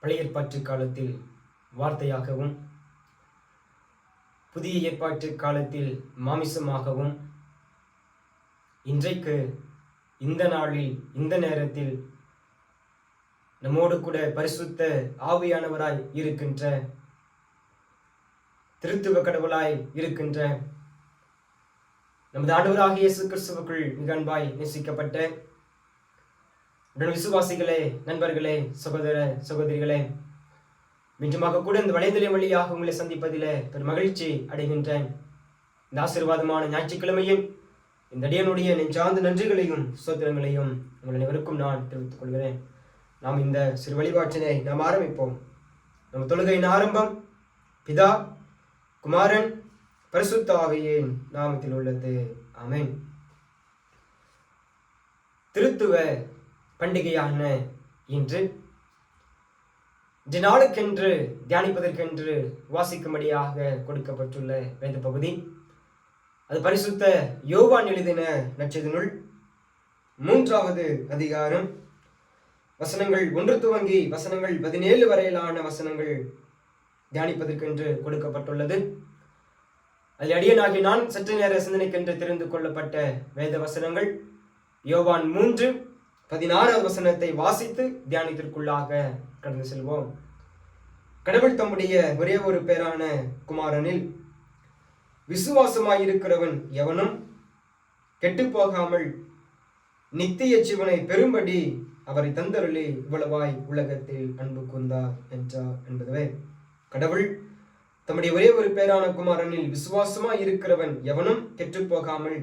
பழைய ஏற்பாட்டு காலத்தில் வார்த்தையாகவும் புதிய ஏற்பாட்டு காலத்தில் மாமிசமாகவும் இன்றைக்கு இந்த நாளில் இந்த நேரத்தில் நம்மோடு கூட பரிசுத்த ஆவியானவராய் இருக்கின்ற திருத்துவ கடவுளாய் இருக்கின்ற நமது ஆண்டவராகிய இயேசு கிறிஸ்துவுக்குள் மிக அன்பாய் நேசிக்கப்பட்ட உடன் விசுவாசிகளே, நண்பர்களே, சகோதர சகோதரிகளே, மீண்டுமாக கூட இந்த வலைதளம் வழியாக உங்களை சந்திப்பதிலே பெரும் மகிழ்ச்சி அடைகின்றேன். இந்த ஆசீர்வாதமான ஞாயிற்றுக்கிழமையின் இந்த அடியனுடைய நெஞ்சார்ந்த நன்றிகளையும் சோத்திரங்களையும் உங்கள் அனைவருக்கும் நான் தெரிவித்துக் கொள்கிறேன். நாம் இந்த சிறு வழிபாட்டினை நாம் ஆரம்பிப்போம். நம் தொழுகையின் ஆரம்பம் பிதா, குமாரன், பரிசுத்த ஆவியின் நாமத்தில் உள்ளது. ஆமென். திருத்துவ பண்டிகையான இன்று நாளுக்கென்று தியானிப்பதற்கென்று வாசிக்கும்படியாக கொடுக்கப்பட்டுள்ள வேத பகுதி அது பரிசுத்த யோவான் எழுதின நற்செய்தி 3வது அதிகாரம் வசனங்கள் 1 துவங்கி வசனங்கள் 17 வரையிலான வசனங்கள் தியானிப்பதற்கென்று கொடுக்கப்பட்டுள்ளது. அதில் அடியனாகி நான் சற்று நேர சிந்தனைக்கென்று தெரிந்து கொள்ளப்பட்ட வேத வசனங்கள் யோவான் 3:16 வசனத்தை வாசித்து தியானத்திற்குள்ளாக கடந்து செல்வோம். கடவுள் தம்முடைய ஒரே ஒரு பேரான குமாரனில் விசுவாசமாயிருக்கிறவன் எவனும் கெட்டுப்போகாமல் நித்திய ஜீவனை பெறும்படி அவரை தந்தருளி இவ்வளவாய் உலகத்தில் அன்பு கூர்ந்தார் என்றார் என்பதுவே. கடவுள் தம்முடைய ஒரே ஒரு பேரான குமாரனில் விசுவாசமாய் இருக்கிறவன் எவனும் கெட்டுப்போகாமல்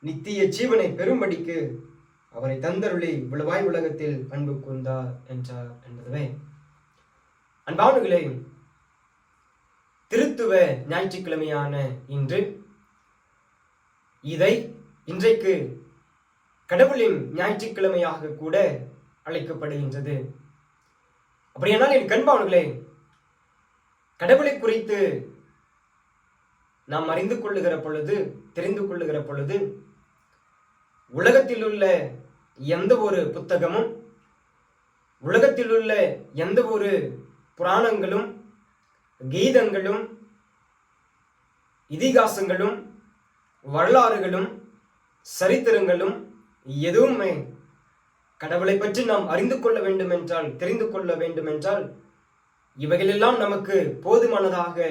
நித்திய ஜீவனை பெறும்படிக்கு அவரை தந்தருளி இவ்வளவாய் உலகத்தில் அன்பு கூர்ந்தார் என்றார் என்பதுவே. அன்பானவர்களே, திருத்துவ ஞாயிற்றுக்கிழமையான இன்று இன்றைக்கு கடவுளின் ஞாயிற்றுக்கிழமையாக கூட அழைக்கப்படுகின்றது. அப்படியானால் என் கண்பானவர்களே, கடவுளை குறித்து நாம் அறிந்து கொள்ளுகிற பொழுது, தெரிந்து கொள்ளுகிற பொழுது, உலகத்தில் உள்ள எந்த ஒரு புத்தகமும், உலகத்தில் உள்ள எந்த ஒரு புராணங்களும், கீதங்களும், இதிகாசங்களும், வரலாறுகளும், சரித்திரங்களும் எதுவுமே கடவுளை பற்றி நாம் அறிந்து கொள்ள வேண்டும் என்றால், தெரிந்து கொள்ள வேண்டும் என்றால், இவைகளெல்லாம் நமக்கு போதுமானதாக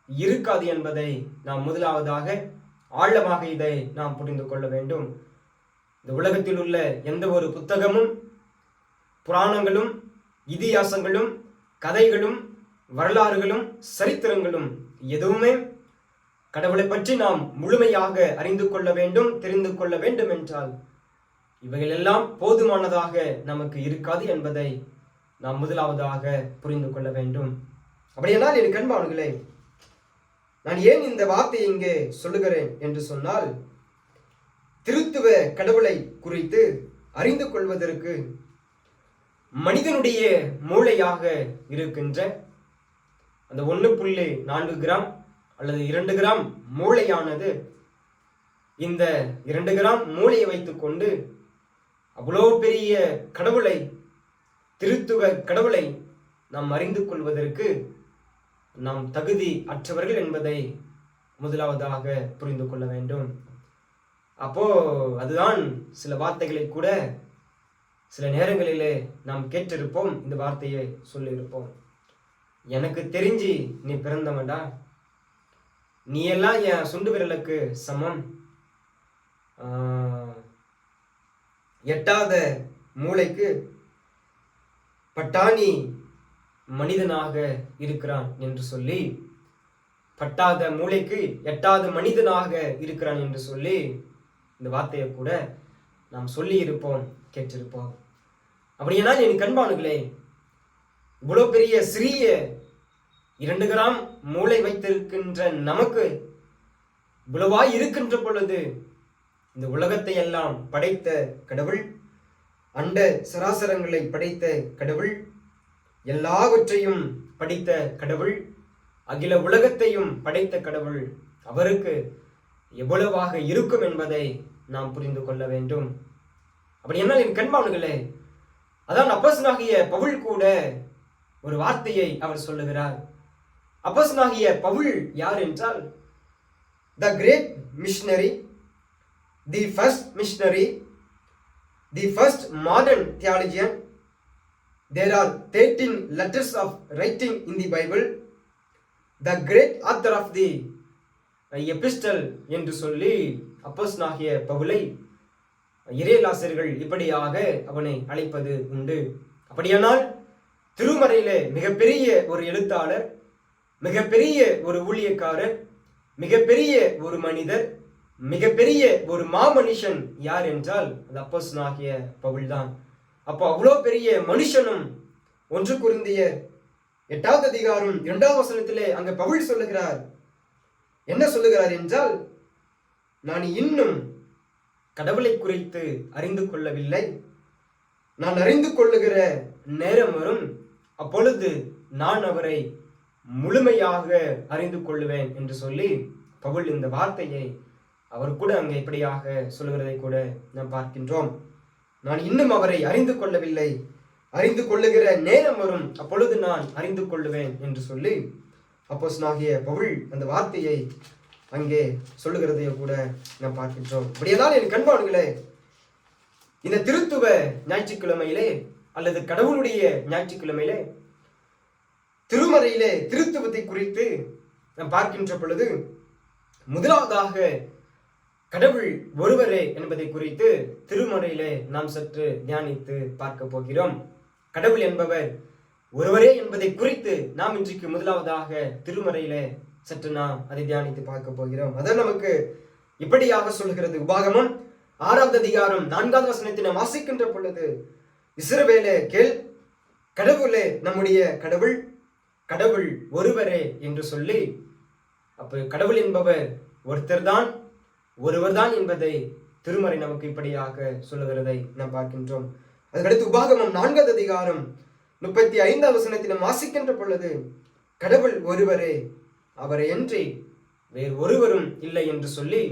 இருக்காது என்பதை நாம் முதலாவதாக ஆழமாக இதை நாம் புரிந்து கொள்ள வேண்டும். இந்த உலகத்தில் உள்ள எந்த ஒரு புத்தகமும், புராணங்களும், இதிகாசங்களும், கதைகளும், வரலாறுகளும், சரித்திரங்களும் எதுவுமே கடவுளை பற்றி நாம் முழுமையாக அறிந்து கொள்ள வேண்டும், தெரிந்து கொள்ள வேண்டும் என்றால் இவைகளெல்லாம் போதுமானதாக நமக்கு இருக்காது என்பதை நாம் முதலாவதாக புரிந்து கொள்ள வேண்டும். அப்படியானால் என் கண்பானவர்களே, நான் ஏன் இந்த வார்த்தையை இங்கே சொல்லுகிறேன் என்று சொன்னால், திருத்துவ கடவுளை குறித்து அறிந்து கொள்வதற்கு மனிதனுடைய மூளையாக இருக்கின்ற அந்த 1.4 கிராம் அல்லது 2 கிராம் மூளையானது, இந்த 2 கிராம் மூளையை வைத்துக்கொண்டு அவ்வளோ பெரிய கடவுளை, திருத்துவ கடவுளை நாம் அறிந்து கொள்வதற்கு நாம் தகுதி அற்றவர்கள் என்பதை முதலாவதாக புரிந்து கொள்ள வேண்டும். அப்போ அதுதான் சில வார்த்தைகளை கூட சில நேரங்களிலே நாம் கேட்டிருப்போம், இந்த வார்த்தையை சொல்லியிருப்போம். எனக்கு தெரிஞ்சு நீ பிறந்தவன்டா, நீ எல்லாம் என் சுண்டு விரலுக்கு சமம், எட்டாத மூளைக்கு பட்டாணி மனிதனாக இருக்கிறான் என்று சொல்லி, பட்டாத மூளைக்கு எட்டாத மனிதனாக இருக்கிறான் என்று சொல்லி இந்த வார்த்தையை கூட நாம் சொல்லி இருப்போம், கேட்டிருப்போம். அப்படியானால் என் கண்பானுகளே, இவ்வளவு பெரிய சிறிய 2 கிராம் மூளை வைத்திருக்கின்ற நமக்கு இவ்வளவாய் இருக்கின்ற பொழுது, இந்த உலகத்தை எல்லாம் படைத்த கடவுள், அண்ட சராசரங்களை படைத்த கடவுள், எல்லாவற்றையும் படைத்த கடவுள், அகில உலகத்தையும் படைத்த கடவுள், அவருக்கு எவ்வளவாக இருக்கும் என்பதை நாம் புரிந்து கொள்ள வேண்டும். அப்படி என்ன என் கண்பானுகளே, அதான் அப்போஸ்தலனாகிய பவுல் கூட ஒரு வார்த்தையை அவர் சொல்லுகிறார். அப்போஸ்தலனாகிய பவுல் யார் என்றால், the great missionary, the first missionary, the first modern theologian. There are 13 letters of writing in the Bible. The great author of the epistle என்று சொல்லி அப்போஸ்தலனாகிய பவுலை இறையிலாசிரியர்கள் இப்படியாக அவனை அழைப்பது உண்டு. அப்படியானால் திருமறையிலே மிகப்பெரிய ஒரு எழுத்தாளர், மிகப்பெரிய ஒரு ஊழியக்காரர், மிகப்பெரிய ஒரு மனிதர், மிகப்பெரிய ஒரு மாமனுஷன் யார் என்றால் அது அப்போஸ்தலனாகிய பவுல் தான். அப்போ அவ்வளோ பெரிய மனுஷனும் 1 கொரிந்தியர் 8வது அதிகாரம் 2வது வசனத்திலே அங்க பவுல் சொல்லுகிறார். என்ன சொல்லுகிறார் என்றால், நான் இன்னும் கடவுளை குறித்து அறிந்து கொள்ளவில்லை, நான் அறிந்து கொள்ளுகிற நேரம் வரும், அப்பொழுது நான் அவரை முழுமையாக அறிந்து கொள்ளுவேன் என்று சொல்லி பவுல் இந்த வார்த்தையை அவர் கூட அங்கே இப்படியாக சொல்லுகிறதை கூட நாம் பார்க்கின்றோம். நான் இன்னும் அவரை அறிந்து கொள்ளவில்லை, அறிந்து கொள்ளுகிற நேரம் வரும், அப்பொழுது நான் அறிந்து கொள்ளுவேன் என்று சொல்லி அப்போஸ்தலனாகிய பவுல் அந்த வார்த்தையை அங்கே சொல்லுகிறதையோ கூட நாம் பார்க்கின்றோம். அப்படியேதான் என் கண்பாடுகளே, இந்த திருத்துவ ஞாயிற்றுக்கிழமையிலே அல்லது கடவுளுடைய ஞாயிற்றுக்கிழமையிலே திருமறையிலே திருத்துவத்தை குறித்து நாம் பார்க்கின்ற பொழுது முதலாவதாக கடவுள் ஒருவரே என்பதை குறித்து திருமறையிலே நாம் சற்று தியானித்து பார்க்க போகிறோம். கடவுள் என்பவர் ஒருவரே என்பதை குறித்து நாம் இன்றைக்கு முதலாவதாக திருமறையிலே சற்று நாம் அதை தியானித்து பார்க்க போகிறோம். அதான் நமக்கு இப்படியாக சொல்கிறது. உபாகமம் 6வது அதிகாரம் 4வது வசனத்தை நாம் வாசிக்கின்ற பொழுது, இஸ்ரவேலே கேள், கடவுளே நம்முடைய கடவுள், கடவுள் ஒருவரே என்று சொல்லி, அப்ப கடவுள் என்பவர் ஒருத்தர் தான், ஒருவர் தான் என்பதை திருமறை நமக்கு இப்படியாக சொல்லுகிறதை நாம் பார்க்கின்றோம். அதுக்கடுத்து உபாகமம் 4வது அதிகாரம் 35வது வசனத்தை நாம் வாசிக்கின்ற பொழுது, கடவுள் ஒருவரே, அவரை அன்றி வேறு ஒருவரும் இல்லை என்று சொல்லி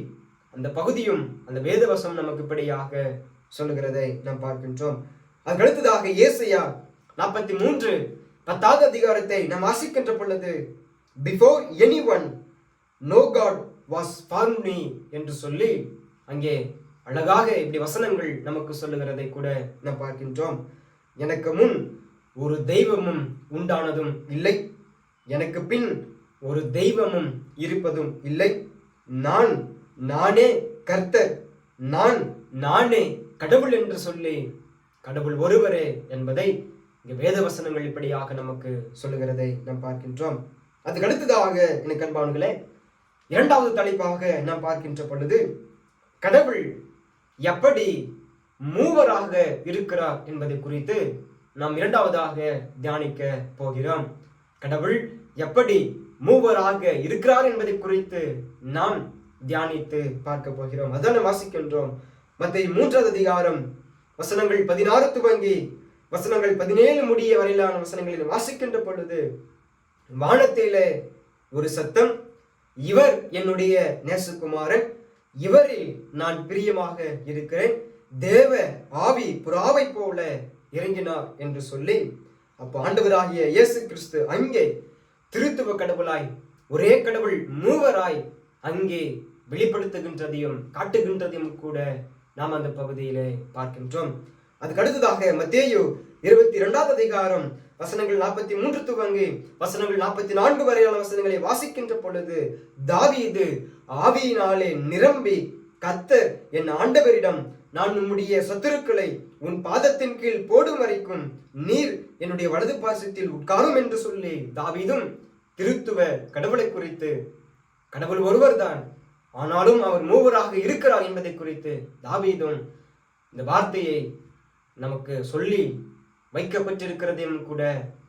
அந்த பகுதியும் அந்த வேதவசம் நமக்கு இப்படியாக சொல்லுகிறதை நாம் பார்க்கின்றோம். அதுக்கடுத்ததாக ஏசாயா 43:10வது அதிகாரத்தை நாம் வாசிக்கின்ற பொழுது, before anyone no God was formed me என்று சொல்லி அங்கே அழகாக இப்படி வசனங்கள் நமக்கு சொல்லுகிறதை கூட நாம் பார்க்கின்றோம். எனக்கு முன் ஒரு தெய்வமும் உண்டானதும் இல்லை, எனக்கு பின் ஒரு தெய்வமும் இருப்பதும் இல்லை, நானே கர்த்தர், நானே கடவுள் என்று சொல்லி கடவுள் ஒருவரே என்பதை இங்கே வேத வசனங்கள் இப்படியாக நமக்கு சொல்லுகிறதை நாம் பார்க்கின்றோம். அதுக்கு அடுத்ததாக எனக்கு அன்பானவர்களே, 2வது தலைப்பாக நாம் பார்க்கின்ற பொழுது, கடவுள் எப்படி மூவராக இருக்கிறார் என்பதை குறித்து நாம் 2வதாக தியானிக்க போகிறோம். கடவுள் எப்படி மூவராக இருக்கிறார் என்பதை குறித்து நாம் தியானித்து பார்க்க போகிறோம். அதான் வாசிக்கின்றோம். மத்தேயு 3வது அதிகாரம் வசனங்கள் 16 துவங்கி வசனங்கள் 17 முடிய வரையிலான வசனங்களில் வாசிக்கின்ற பொழுது, வானத்திலே ஒரு சத்தம், இவர் என்னுடைய நேசகுமாரன், இவரில் நான் பிரியமாக இருக்கிறேன், தேவ ஆவி புறாவை போல இறங்கினார் என்று சொல்லி, அப்போ ஆண்டவராகிய இயேசு கிறிஸ்து அங்கே திருத்துவ கடவுளாய், ஒரே கடவுள் மூவராய் அங்கே வெளிப்படுத்துகின்றதையும் காட்டுகின்றதையும் கூட நாம் அந்த பகுதியிலே பார்க்கின்றோம். அதுக்கு அடுத்ததாக மத்தேயு 22வது அதிகாரம் வசனங்கள் 43 துவங்கி வசனங்கள் 44 வரையான வசனங்களை வாசிக்கின்ற பொழுது, தாவீது ஆவியினாலே நிரம்பி கர்த்தர் என் ஆண்டவரிடம், நான் உம்முடைய சத்துருக்களை உன் பாதத்தின் கீழ் போடும் வரைக்கும் நீர் என்னுடைய வலது பாசத்தில் உட்காரும் என்று சொல்லி தாவீதும் திருத்துவ கடவுளை குறித்து, கடவுள் ஒருவர்தான் ஆனாலும் அவர் மூவராக இருக்கிறார் என்பதை குறித்து தாவீதும் இந்த வார்த்தையை நமக்கு சொல்லி வைக்கப்பட்டிருக்கிறதையும் கூட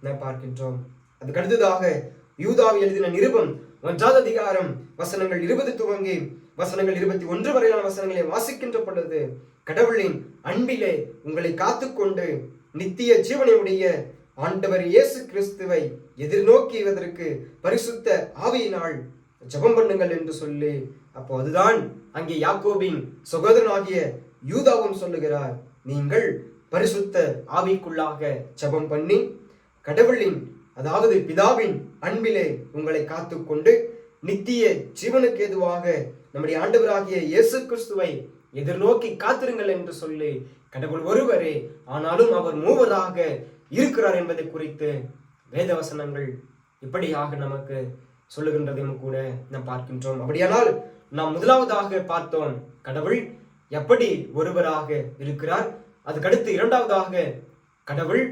நாம் பார்க்கின்றோம். அதுக்கு அடுத்ததாக யூதாவை எழுதின நிருபம் 1வது அதிகாரம் வசனங்கள் 20 துவங்கி வசனங்கள் 21 வரையான வசனங்களை வாசிக்கின்ற பொழுது, கடவுளின் அன்பிலே உங்களை காத்துக்கொண்டு நித்திய ஜீவனை உடைய ஆண்டவர் இயேசு கிறிஸ்துவை எதிர்நோக்கியதற்கு பரிசுத்த ஆவியினால் ஜெபம் பண்ணுங்கள் என்று சொல்லி, அப்போ அதுதான் அங்கே யாக்கோபின் சகோதரனாகிய யூதாவும் சொல்லுகிறார், நீங்கள் பரிசுத்த ஆவிக்குள்ளாக ஜெபம் பண்ணி கடவுளின் அதாவது பிதாவின் அன்பிலே உங்களை காத்துக்கொண்டு நித்திய ஜீவனுக்கு ஏதுவாக நம்முடைய ஆண்டவராகிய இயேசு கிறிஸ்துவை எதிர்நோக்கி காத்திருங்கள் என்று சொல்லி கடவுள் ஒருவரே, ஆனாலும் அவர் மூவராக இருக்கிறார் என்பதை குறித்து வேதவசனங்கள் இப்படியாக நமக்கு சொல்லுகின்றதையும் கூட நாம் பார்க்கின்றோம். அப்படியானால் நாம் முதலாவதாக பார்த்தோம் கடவுள் எப்படி ஒருவராக இருக்கிறார். அதுக்கடுத்து இரண்டாவதாக கடவுள்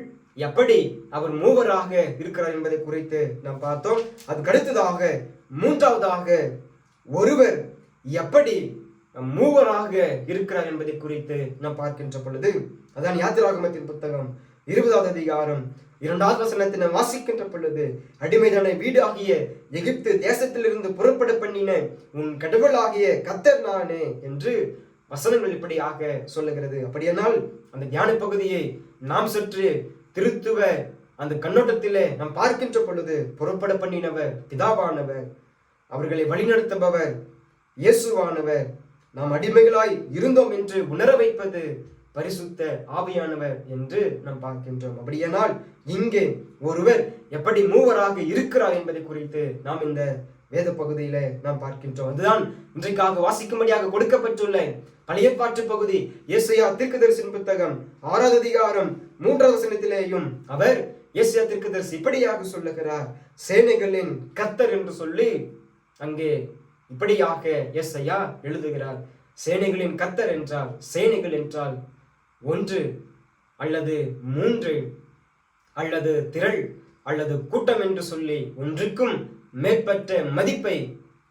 எப்படி அவர் மூவராக இருக்கிறார் என்பதை குறித்து நாம் பார்த்தோம். அதுக்கடுத்ததாக மூன்றாவதாக ஒருவர் எப்படி மூவராக இருக்கிறார் என்பதை குறித்து நாம் பார்க்கின்ற பொழுது, அதான் யாத்திராகமத்தின் புத்தகம் 20வது அதிகாரம் 2வது வசனத்தை நாம் வாசிக்கின்ற பொழுது, அடிமைதான வீடு ஆகிய எகிப்து தேசத்திலிருந்து புறப்பட பண்ணின உன் கடவுளாகிய கர்த்தர் நானே என்று வசனங்கள் இப்படியாக சொல்லுகிறது. அப்படியானால் அந்த தியான பகுதியை நாம் சற்று திருத்துவ அந்த கண்ணோட்டத்திலே நாம் பார்க்கின்ற பொழுது, புறப்பட பண்ணினவர் பிதாவானவர், அவர்களை வழிநடத்துபவர் இயேசுவானவர், நாம் அடிமைகளாய் இருந்தோம் என்று உணர வைப்பது பரிசுத்த ஆவியானவர் என்று நாம் பார்க்கின்றோம். அப்படியானால் இங்கே ஒருவர் எப்படி மூவராக இருக்கிறார் என்பதை குறித்து நாம் இந்த வேத பகுதியில நாம் பார்க்கின்றோம். அதுதான் இன்றைக்காக வாசிக்கும்படியாக கொடுக்கப்பட்டுள்ள பழைய பாட்டு பகுதி. ஏசாயா தீர்க்கதரிசியின் புத்தகம் 6வது அதிகாரம் 3வது வசனத்திலேயும் அவர் ஏசாயா தீர்க்கதரிசி இப்படியாக சொல்லுகிறார், சேனைகளின் கர்த்தர் என்று சொல்லி அங்கே இப்படியாக ஏசாயா எழுதுகிறார். சேனைகளின் கர்த்தர் என்றால், சேனைகள் என்றால் 1 அல்லது 3 அல்லது திரள் அல்லது கூட்டம் என்று சொல்லி ஒன்றுக்கும் மேற்பட்ட மதிப்பை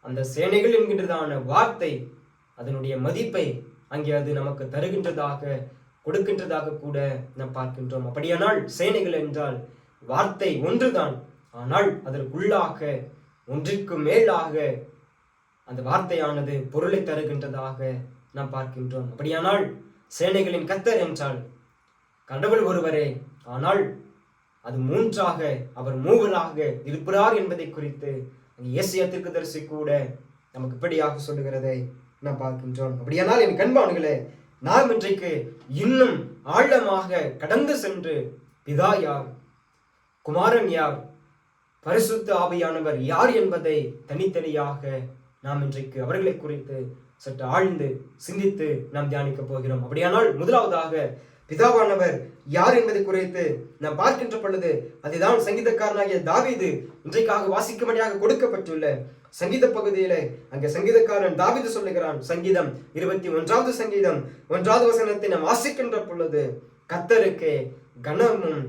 அந்த சேனைகள் என்கின்றதான வார்த்தை அதனுடைய மதிப்பை அங்கே அது நமக்கு தருகின்றதாக கொடுக்கின்றதாக கூட நாம் பார்க்கின்றோம். அப்படியானால் சேனைகள் என்றால் வார்த்தை ஒன்றுதான், ஆனால் அதற்குள்ளாக ஒன்றிற்கு மேலாக அந்த வார்த்தையானது பொருளை தருகின்றதாக நாம் பார்க்கின்றோம். அப்படியானால் சேனைகளின் கர்த்தர் என்றால் கடவுள் ஒருவரே, ஆனால் அது மூன்றாக அவர் மூவராக இருக்கிறார் என்பதை குறித்து ஏசாயா தீர்க்கதரிசி கூட நமக்கு இப்படியாக சொல்லுகிறதை நாம் பார்க்கின்றோம். அப்படியானால் என் கண்பானுகளே, நாம் இன்றைக்கு இன்னும் ஆழமாக கடந்து சென்று பிதா யார், குமாரன் யார், பரிசுத்த ஆவியானவர் யார் என்பதை தனித்தனியாக நாம் இன்றைக்கு அவர்களை குறித்து சற்று ஆழ்ந்து சிந்தித்து நாம் தியானிக்க போகிறோம். அப்படியானால் முதலாவதாக பிதாவானவர் யார் என்பதை குறித்து நாம் பார்க்கின்ற பொழுது, அதுதான் சங்கீதக்காரனாகிய தாவீது இன்றைக்காக வாசிக்கும்படியாக கொடுக்கப்பட்டுள்ள சங்கீத பகுதியில அங்கே சங்கீதக்காரன் தாவீது சொல்லுகிறான். சங்கீதம் 21வது சங்கீதம் 1வது வசனத்தை நாம் வாசிக்கின்ற பொழுது, கர்த்தருக்கு கனமும்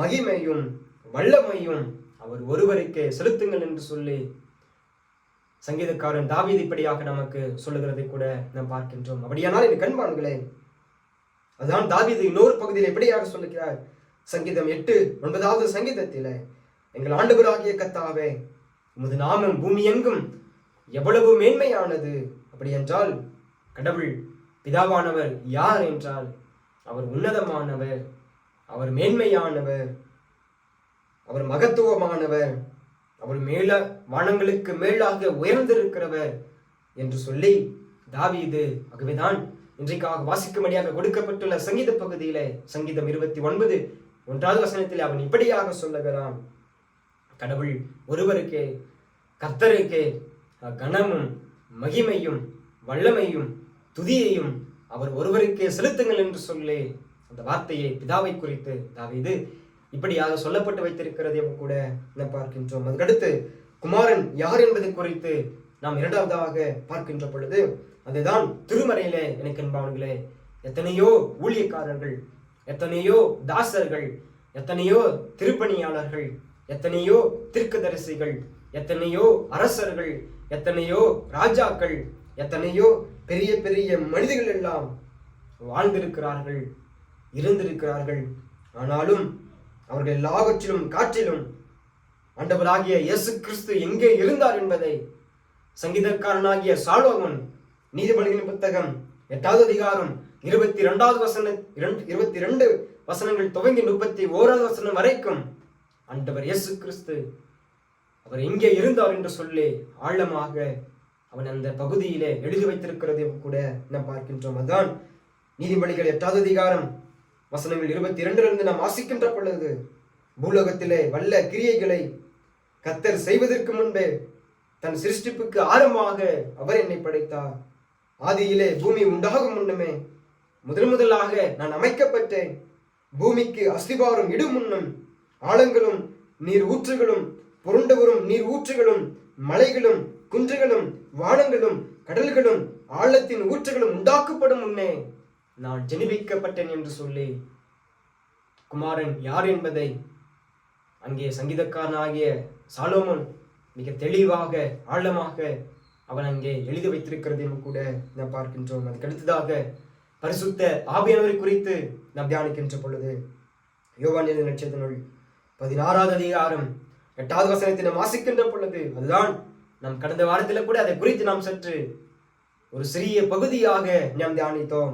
மகிமையும் வல்லமையும் அவர் ஒருவருக்கே செலுத்துங்கள் என்று சொல்லி சங்கீதக்காரன் தாவீது இப்படியாக நமக்கு சொல்லுகிறதை கூட நாம் பார்க்கின்றோம். அப்படியானால் இந்த கண்பான்களே, அதுதான் தாவீது இன்னொரு பகுதியில் எப்படியாக சொல்லுகிறார். சங்கீதம் 8:9வது சங்கீதத்தில, எங்கள் ஆண்டவராகிய கர்த்தாவே, உமது நாமம் பூமி எங்கும் எவ்வளவு மேன்மையானது. அப்படி என்றால் கடவுள் பிதாவானவர் யார் என்றால் அவர் உன்னதமானவர், அவர் மேன்மையானவர், அவர் மகத்துவமானவர், அவர் மேல வானங்களுக்கு மேலாக உயர்ந்திருக்கிறவர் என்று சொல்லி தாவீது ஆகவேதான் இன்றைக்காக வாசிக்கும்படியாக கொடுக்கப்பட்டுள்ள சங்கீத பகுதியிலே சங்கீதம் 29:1வது வசனத்தில் அவன் இப்படியாக சொல்லுகிறான், கடவுள் ஒருவருக்கே, கர்த்தருக்கே கனமும் மகிமையும் வல்லமையும் துதியையும் அவர் ஒருவருக்கே செலுத்துங்கள் என்று சொல்லி அந்த வார்த்தையை பிதாவை குறித்து தாவீது இப்படியாக சொல்லப்பட்டு வைத்திருக்கிறதையும் கூட நாம் பார்க்கின்றோம். அதுக்கடுத்து குமாரன் யார் என்பதை குறித்து நாம் இரண்டாவதாக பார்க்கின்ற பொழுது, அதுதான் திருமறையிலே எனக்கு என்பவர்களே எத்தனையோ ஊழியக்காரர்கள், எத்தனையோ தாசர்கள், எத்தனையோ திருப்பணியாளர்கள், எத்தனையோ தீர்க்கதரிசிகள், எத்தனையோ அரசர்கள், எத்தனையோ ராஜாக்கள், எத்தனையோ பெரிய பெரிய மனிதர்கள் எல்லாம் வாழ்ந்திருக்கிறார்கள், இருந்திருக்கிறார்கள். ஆனாலும் அவர்கள் எல்லாவற்றிலும் காற்றிலும் ஆண்டவராகிய இயேசு கிறிஸ்து எங்கே இருந்தார் என்பதை சங்கீதக்காரனாகிய சாலோமன் நீதிமொழிகளின் புத்தகம் 8வது அதிகாரம் 22 வசனங்கள் துவங்கி 31வது வசனம் வரைக்கும் ஆண்டவர் இயேசு கிறிஸ்து அவர் எங்கே இருந்தார் என்று சொல்லி ஆழமாக அவன் அந்த பகுதியிலே எழுதி வைத்திருக்கிறதையும் கூட நாம் பார்க்கின்றோம். அதான் நீதிமொழிகள் 8வது அதிகாரம் வசனங்கள் 22 நாம் வாசிக்கின்ற பொழுது, பூலோகத்திலே வல்ல கிரியைகளை கர்த்தர் செய்வதற்கு முன்பே தன் சிருஷ்டிப்புக்கு ஆரம்பமாக அவர் என்னை படைத்தார். ஆதியிலே பூமி உண்டாகும் முன்னமே முதலாக நான் அமைக்கப்பட்டேன். பூமிக்கு அஸ்திபாரம் இடும் முன்னும் ஆழங்களும் நீர் ஊற்றுகளும் புரண்டு வரும் நீர் ஊற்றுகளும் மலைகளும் குன்றுகளும் வானங்களும் கடல்களும் ஆழத்தின் ஊற்றுகளும் உண்டாக்கப்படும் முன்னே நான் ஜெனிபிக்கப்பட்டேன் என்று சொல்லி குமாரன் யார் என்பதை அங்கே சங்கீதக்காரனாகிய சாலோமோன் மிக தெளிவாக ஆழமாக அவன் அங்கே எழுதி வைத்திருக்கிறதையும் கூட நாம் பார்க்கின்றோம். அதுக்கு அடுத்ததாக பரிசுத்த ஆவியானவரை குறித்து நாம் தியானிக்கின்ற பொழுது யோவான் எழுதின நட்சத்திர 16வது அதிகாரம் 8வது வசனத்தை நாம் வாசிக்கின்ற பொழுது அதுதான் நாம் கடந்த வாரத்தில் கூட அதை குறித்து நாம் சற்று ஒரு சிறிய பகுதியாக நாம் தியானித்தோம்.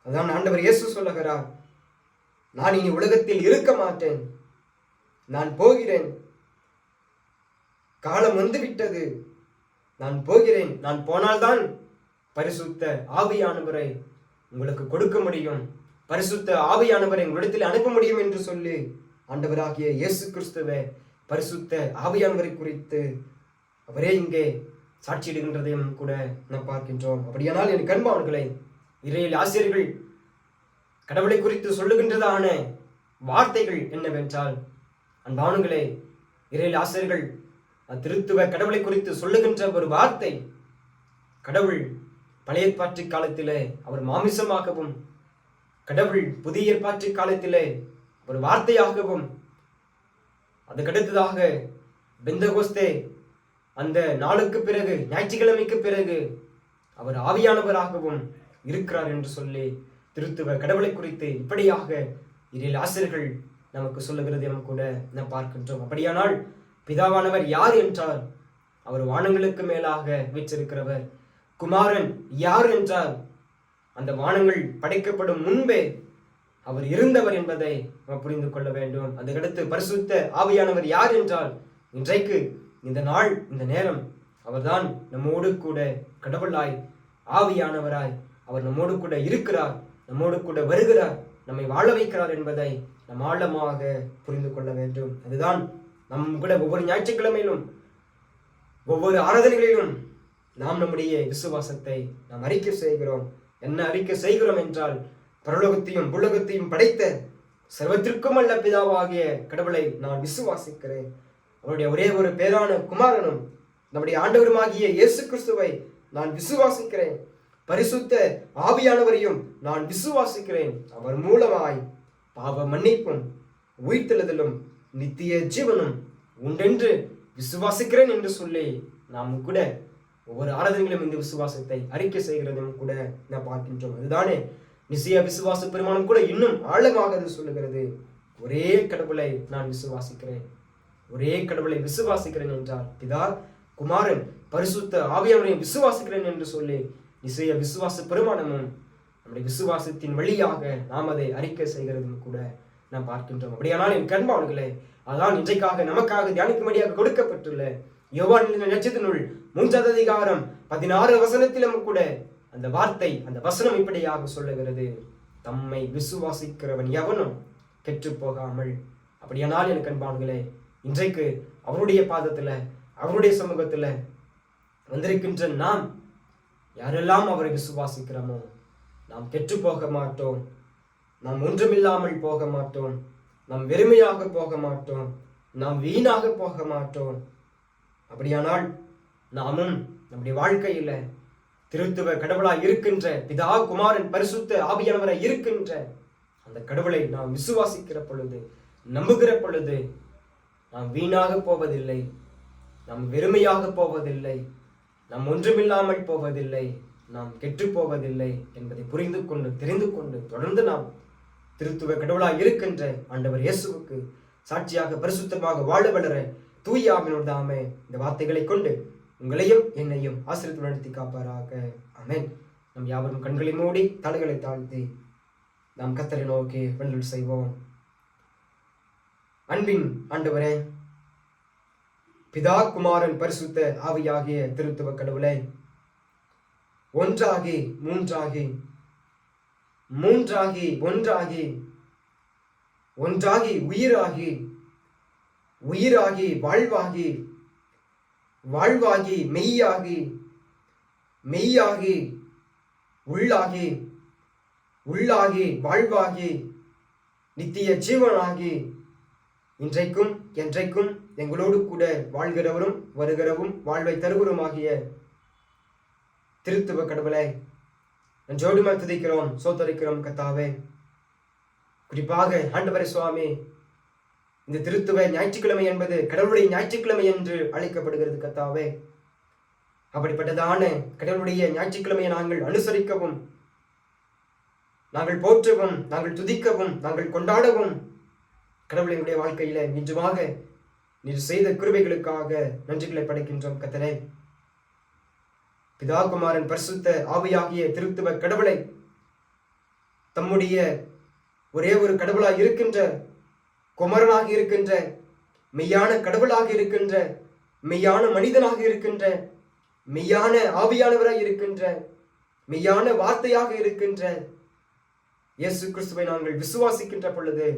அதுதான் ஆண்டவர் இயேசு சொல்லுகிறார், நான் இனி உலகத்தில் இருக்க மாட்டேன், நான் போகிறேன், காலம் வந்துவிட்டது, நான் போகிறேன், நான் போனால்தான் பரிசுத்த ஆவியானவரை உங்களுக்கு கொடுக்க முடியும், பரிசுத்த ஆவியானவரை உங்களிடத்தில் அனுப்ப முடியும் என்று சொல்லி ஆண்டவராகிய இயேசு கிறிஸ்துவை பரிசுத்த ஆவியானவரை குறித்து அவரே இங்கே சாட்சியிடுகின்றதையும் கூட நாம் பார்க்கின்றோம். அப்படியானால் என் கண்பாவன்களை இறையில் ஆசிரியர்கள் கடவுளை குறித்து சொல்லுகின்றதான வார்த்தைகள் என்னவென்றால், அன்பானுங்களே, இறையில் ஆசிரியர்கள் திருத்துவ கடவுளை குறித்து சொல்லுகின்ற ஒரு வார்த்தை, கடவுள் பழைய ஏற்பாட்டு காலத்திலே அவர் மாமிசமாகவும், கடவுள் புதிய ஏற்பாட்டு காலத்திலே ஒரு வார்த்தையாகவும், அதுக்கடுத்ததாக பெந்தகோஸ்தே அந்த நாளுக்கு பிறகு ஞாயிற்றுக்கிழமைக்கு பிறகு அவர் ஆவியானவராகவும் இருக்கிறார் என்று சொல்லி திருத்துவ கடவுளை குறித்து இப்படியாக இதில் ஆசிரியர்கள் நமக்கு சொல்லுகிறதையும் கூட நாம் பார்க்கின்றோம். அப்படியானால் பிதாவானவர் யார் என்றால் அவர் வானங்களுக்கு மேலாக வீற்றிருக்கிறவர். குமாரன் யார் என்றால் அந்த வானங்கள் படைக்கப்படும் முன்பே அவர் இருந்தவர் என்பதை நாம் புரிந்து கொள்ள வேண்டும். அதுக்கடுத்து பரிசுத்த ஆவியானவர் யார் என்றால் இன்றைக்கு இந்த நாள் இந்த நேரம் அவர்தான் நம்மோடு கூட கடவுளாய் ஆவியானவராய் அவர் நம்மோடு கூட இருக்கிறார், நம்மோடு கூட வருகிறார், நம்மை வாழ வைக்கிறார் என்பதை நாம் ஆழமாக புரிந்து கொள்ள வேண்டும். அதுதான் நம் கூட ஒவ்வொரு ஞாயிற்றுக்கிழமையிலும் ஒவ்வொரு ஆராதனைகளிலும் நாம் நம்முடைய விசுவாசத்தை நாம் அறிக்கை செய்கிறோம். என்ன அறிக்கை செய்கிறோம் என்றால், பரலோகத்தையும் புலகத்தையும் படைத்த சர்வத்திற்கும் அல்ல பிதாவாகிய கடவுளை நான் விசுவாசிக்கிறேன், அவருடைய ஒரே ஒரு பேரான குமாரனும் நம்முடைய ஆண்டவருமாகிய இயேசு கிறிஸ்துவை நான் விசுவாசிக்கிறேன், பரிசுத்த ஆவியானவரையும் நான் விசுவாசிக்கிறேன், அவர் மூலமாய் பாவ மன்னிப்பும் உயிர்த்தெழுதலும் நித்திய ஜீவனும் உண்டென்று விசுவாசிக்கிறேன் என்று சொல்லி நாம் கூட ஒவ்வொரு ஆராதனைகளும் இந்த விசுவாசத்தை அறிக்கை செய்கிறதும் கூட நாம் பார்க்கின்றோம். அதுதானே நிச்சய விசுவாச பெருமானம் கூட இன்னும் ஆழமாக அது சொல்லுகிறது, ஒரே கடவுளை நான் விசுவாசிக்கிறேன், ஒரே கடவுளை விசுவாசிக்கிறேன் என்றார் பிதா குமாரன் பரிசுத்த ஆவியானவரையும் விசுவாசிக்கிறேன் என்று சொல்லி நிச்சய விசுவாச பெருமானமும் நம்முடைய விசுவாசத்தின் வழியாக நாம் அதை அறிக்கை செய்கிறதும் கூட நாம் பார்க்கின்றோம். அப்படியானால் என் கண்பாவன்களே, அதான் இன்றைக்காக நமக்காக தியானிக்கும்படியாக கொடுக்கப்பட்டுள்ள யோவான் எழுதின நட்சத்திர 3வது அதிகாரம் 16 வசனத்திலும் கூட அந்த வார்த்தை அந்த வசனம் இப்படியாக சொல்லுகிறது, தம்மை விசுவாசிக்கிறவன் எவனும் கெட்டு போகாமல். அப்படியானால் என் கண்பான்களே, இன்றைக்கு அவருடைய பாதத்துல அவருடைய சமூகத்துல வந்திருக்கின்ற நாம் யாரெல்லாம் அவரை விசுவாசிக்கிறோமோ நாம் கெட்டு போக மாட்டோம், நாம் ஒன்றுமில்லாமல் போக மாட்டோம், நாம் வெறுமையாக போக மாட்டோம், நாம் வீணாக போக மாட்டோம். அப்படியானால் நாமும் நம்முடைய வாழ்க்கையில திருத்துவ கடவுளாய் இருக்கின்ற பிதா குமாரன் பரிசுத்த ஆவியானவராய் இருக்கின்ற அந்த கடவுளை நாம் விசுவாசிக்கிற பொழுது, நம்புகிற பொழுது நாம் வீணாக போவதில்லை, நாம் வெறுமையாக போவதில்லை, நாம் ஒன்றுமில்லாமல் போவதில்லை, நாம் கெட்டு போவதில்லை என்பதை புரிந்து கொண்டு தெரிந்து கொண்டு தொடர்ந்து நாம் திருத்துவ கடவுளாய் இருக்கின்ற ஆண்டவர் இயேசுவுக்கு சாட்சியாக பரிசுத்தமாக வாழ வளர தூய ஆவியானவர் தாமே இந்த வார்த்தைகளை கொண்டு உங்களையும் என்னையும் ஆசீர்வதித்து நடத்தி காப்பாராக. ஆமென். நம் யாவரும் கண்களை மூடி தலைகளை தாழ்த்தி நாம் கர்த்தரை நோக்கி வேண்டுதல் செய்வோம். அன்பின் ஆண்டவரே, பிதா குமாரன் பரிசுத்த ஆவியாகிய திருத்துவ கடவுளை ஒன்றாகி மூன்றாகி மூன்றாகி ஒன்றாகி ஒன்றாகி உயிராகி உயிராகி வாழ்வாகி, வாழ்வாகி மெய்யாகி, மெய்யாகி உள்ளாகி, உள்ளாகி வாழ்வாகி நித்திய ஜீவனாகி இன்றைக்கும் என்றைக்கும் எங்களோடு கூட வாழ்கிறவரும் வருகிறவும் வாழ்வை தருவருமாகிய திருத்துவ கடவுளை நன்றோடு துதிக்கிறோம், சோத்தரிக்கிறோம் கர்த்தாவே. குறிப்பாக ஆண்டவரே சுவாமி, இந்த திருத்துவ ஞாயிற்றுக்கிழமை என்பது கடவுளுடைய ஞாயிற்றுக்கிழமை என்று அழைக்கப்படுகிறது கர்த்தாவே. அப்படிப்பட்டதான கடவுளுடைய ஞாயிற்றுக்கிழமையை நாங்கள் அனுசரிக்கவும், நாங்கள் போற்றவும், நாங்கள் துதிக்கவும், நாங்கள் கொண்டாடவும் கடவுளினுடைய வாழ்க்கையில நிஜமாக நீர் செய்த கிருபைகளுக்காக நன்றிகளை படைக்கின்றோம் கர்த்தரே. பிதா குமாரன் பரிசுத்த ஆவியாகிய திருத்துவ கடவுளை தம்முடைய ஒரே ஒரு கடவுளாக இருக்கின்ற, குமரனாக இருக்கின்ற, மெய்யான கடவுளாக இருக்கின்ற, மெய்யான மனிதனாக இருக்கின்ற, மெய்யான ஆவியானவராக இருக்கின்ற, மெய்யான வார்த்தையாக இருக்கின்ற இயேசு கிறிஸ்துவை நாங்கள் விசுவாசிக்கின்ற பொழுது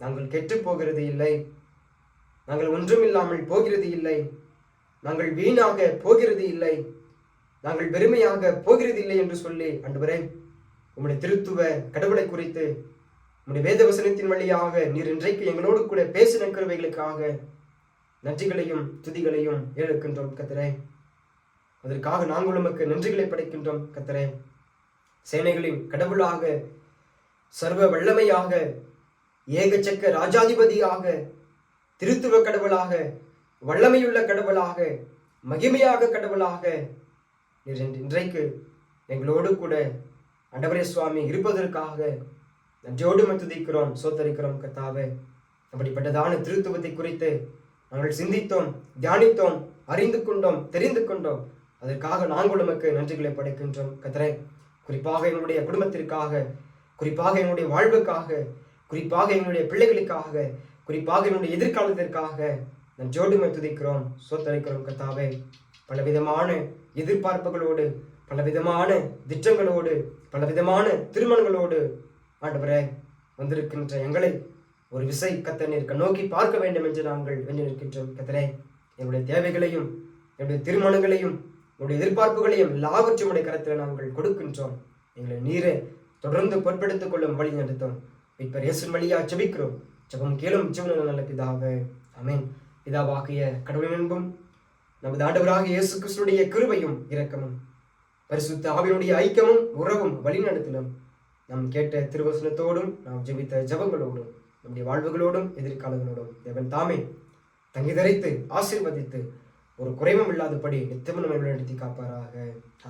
நாங்கள் கெட்டு போகிறது இல்லை, நாங்கள் ஒன்றுமில்லாமல் போகிறது இல்லை, நாங்கள் வீணாக போகிறது இல்லை, நாங்கள் வெறுமையாக போகிறது இல்லை என்று சொல்லி ஆண்டவரே உம்முடைய திருத்துவ கடவுளை குறித்து உம்முடைய வேத வசனத்தின் வழியாக நீர் இன்றைக்கு எங்களோடு கூட பேசின கிருபைகளுக்காக நன்றிகளையும் துதிகளையும் ஏற்கின்றோம் கர்த்தரே. அதற்காக நாங்கள் உமக்கு நன்றிகளை படைக்கின்றோம் கர்த்தரே. சேனைகளின் கடவுளாக, சர்வ வல்லமையாக, ஏகச்சக்க ராஜாதிபதியாக, திருத்துவ கடவுளாக, வல்லமையுள்ள கடவுளாக, மகிமையாக கடவுளாக இன்றைக்கு எங்களோடு கூட ஆண்டவரே சுவாமி இருப்பதற்காக நன்றியோடு துதிக்கிறோம், சோத்தரிக்கிறோம் கர்த்தாவே. அப்படிப்பட்டதான திருத்துவத்தை குறித்து நாங்கள் சிந்தித்தோம், தியானித்தோம், அறிந்து கொண்டோம், தெரிந்து கொண்டோம். அதற்காக நாங்கள் உமக்கு நன்றிகளை படைக்கின்றோம் கர்த்தரே. குறிப்பாக எங்களுடைய குடும்பத்திற்காக, குறிப்பாக என்னுடைய வாழ்வுக்காக, குறிப்பாக எங்களுடைய பிள்ளைகளுக்காக, குறிப்பாக என்னுடைய எதிர்காலத்திற்காக நன்றியோடு துதிக்கிறோம், சோத்தரிக்கிறோம் கர்த்தாவே. பலவிதமான எதிர்பார்ப்புகளோடு, பலவிதமான திட்டங்களோடு, பலவிதமான திருமணங்களோடு ஆண்டவரே வந்திருக்கின்ற எங்களை ஒரு விசை கர்த்தர் நீர் நோக்கி பார்க்க வேண்டும் என்று நாங்கள் வேண்டி நிற்கின்றோம் கர்த்தரே. என்னுடைய தேவைகளையும், என்னுடைய திருமணங்களையும், என்னுடைய எதிர்பார்ப்புகளையும் எல்லாவற்றையும் உடைய கரத்தில் நாங்கள் கொடுக்கின்றோம். எங்களை நீரே தொடர்ந்து பொறுப்பெடுத்துக் கொள்ளும் வழி நடத்தும். இப்ப இயேசுவின் வழியா ஜெபிக்கிறோம். ஜெபம் கேளும் ஜீவனுள்ள நல்ல பிதாவே, ஆமென். பிதாவாகிய கடவுளின் அன்பும் நமது ஆண்டவராகிய இயேசு கிறிஸ்துவினுடைய கிருபையும் இரக்கமும் பரிசுத்த ஆவியினுடைய ஐக்கியமும் உறவும் வழிநடத்தலும் நாம் கேட்ட திருவசனத்தோடும், நாம் ஜெபித்த ஜெபங்களோடும், நம்முடைய வாழ்வுகளோடும், எதிர்காலங்களோடும் தேவன் தாமே தங்கி தரித்து ஆசீர்வதித்து ஒரு குறைவும் இல்லாதபடி நித்தமும் நம்மை நடத்தி காப்பாராக.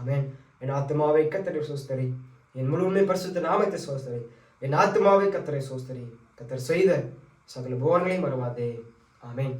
ஆமென். என் ஆத்மாவை கர்த்தரை சோஸ்தரி, என் முழுமை பரிசுத்த நாமத்தை சோஸ்தரி. என் ஆத்மாவை கர்த்தரை சோஸ்தரி. கர்த்தர் செய்த சகல உபகாரங்களையும் மறவாதே. ஆமென்.